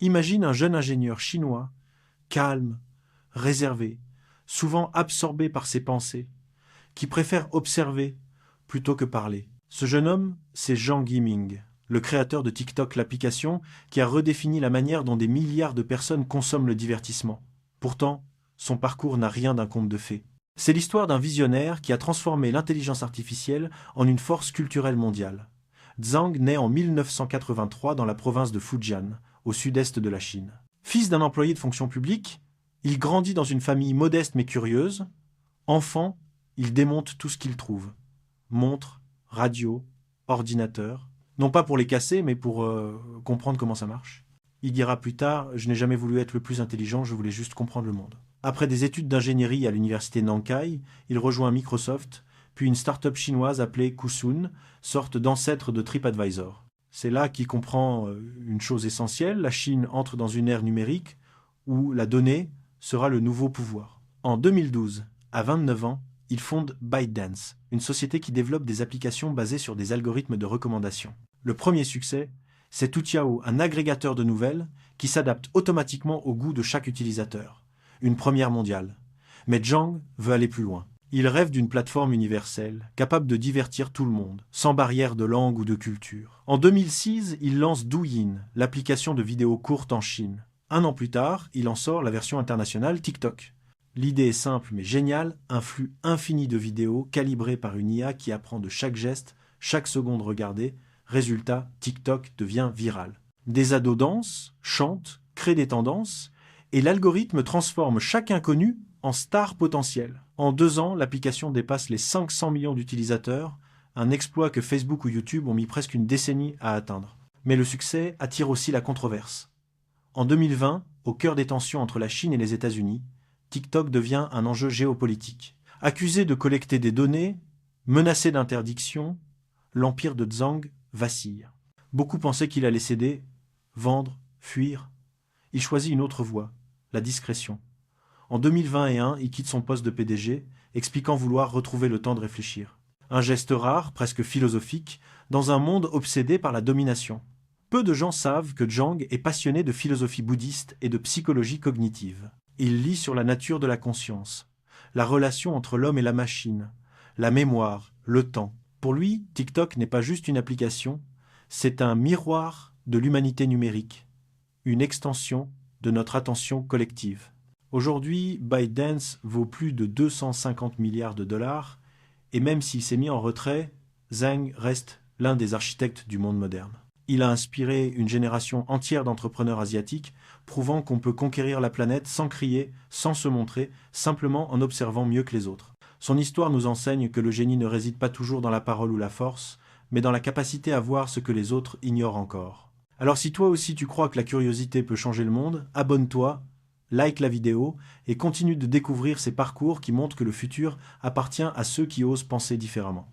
Imagine un jeune ingénieur chinois, calme, réservé, souvent absorbé par ses pensées, qui préfère observer plutôt que parler. Ce jeune homme, c'est Zhang Yiming, le créateur de TikTok, l'application qui a redéfini la manière dont des milliards de personnes consomment le divertissement. Pourtant, son parcours n'a rien d'un conte de fées. C'est l'histoire d'un visionnaire qui a transformé l'intelligence artificielle en une force culturelle mondiale. Zhang naît en 1983 dans la province de Fujian, au sud-est de la Chine. Fils d'un employé de fonction publique, il grandit dans une famille modeste mais curieuse. Enfant, il démonte tout ce qu'il trouve. Montres, radio, ordinateur. Non pas pour les casser, mais pour comprendre comment ça marche. Il dira plus tard « Je n'ai jamais voulu être le plus intelligent, je voulais juste comprendre le monde ». Après des études d'ingénierie à l'université Nankai, il rejoint Microsoft, puis une start-up chinoise appelée Kusun, sorte d'ancêtre de TripAdvisor. C'est là qu'il comprend une chose essentielle, la Chine entre dans une ère numérique où la donnée sera le nouveau pouvoir. En 2012, à 29 ans, il fonde ByteDance, une société qui développe des applications basées sur des algorithmes de recommandation. Le premier succès, c'est Toutiao, un agrégateur de nouvelles qui s'adapte automatiquement au goût de chaque utilisateur. Une première mondiale. Mais Zhang veut aller plus loin. Il rêve d'une plateforme universelle, capable de divertir tout le monde, sans barrière de langue ou de culture. En 2006, il lance Douyin, l'application de vidéos courtes en Chine. Un an plus tard, il en sort la version internationale TikTok. L'idée est simple mais géniale, un flux infini de vidéos calibré par une IA qui apprend de chaque geste, chaque seconde regardée. Résultat, TikTok devient viral. Des ados dansent, chantent, créent des tendances, et l'algorithme transforme chaque inconnu en star potentielle. En 2 ans, l'application dépasse les 500 millions d'utilisateurs, un exploit que Facebook ou YouTube ont mis presque une décennie à atteindre. Mais le succès attire aussi la controverse. En 2020, au cœur des tensions entre la Chine et les États-Unis, TikTok devient un enjeu géopolitique. Accusé de collecter des données, menacé d'interdiction, l'empire de Zhang vacille. Beaucoup pensaient qu'il allait céder, vendre, fuir. Il choisit une autre voie, la discrétion. En 2021, il quitte son poste de PDG, expliquant vouloir retrouver le temps de réfléchir. Un geste rare, presque philosophique, dans un monde obsédé par la domination. Peu de gens savent que Zhang est passionné de philosophie bouddhiste et de psychologie cognitive. Il lit sur la nature de la conscience, la relation entre l'homme et la machine, la mémoire, le temps. Pour lui, TikTok n'est pas juste une application, c'est un miroir de l'humanité numérique, une extension de notre attention collective. Aujourd'hui, ByteDance vaut plus de 250 milliards de dollars, et même s'il s'est mis en retrait, Zhang reste l'un des architectes du monde moderne. Il a inspiré une génération entière d'entrepreneurs asiatiques, prouvant qu'on peut conquérir la planète sans crier, sans se montrer, simplement en observant mieux que les autres. Son histoire nous enseigne que le génie ne réside pas toujours dans la parole ou la force, mais dans la capacité à voir ce que les autres ignorent encore. Alors si toi aussi tu crois que la curiosité peut changer le monde, abonne-toi, like la vidéo et continue de découvrir ces parcours qui montrent que le futur appartient à ceux qui osent penser différemment.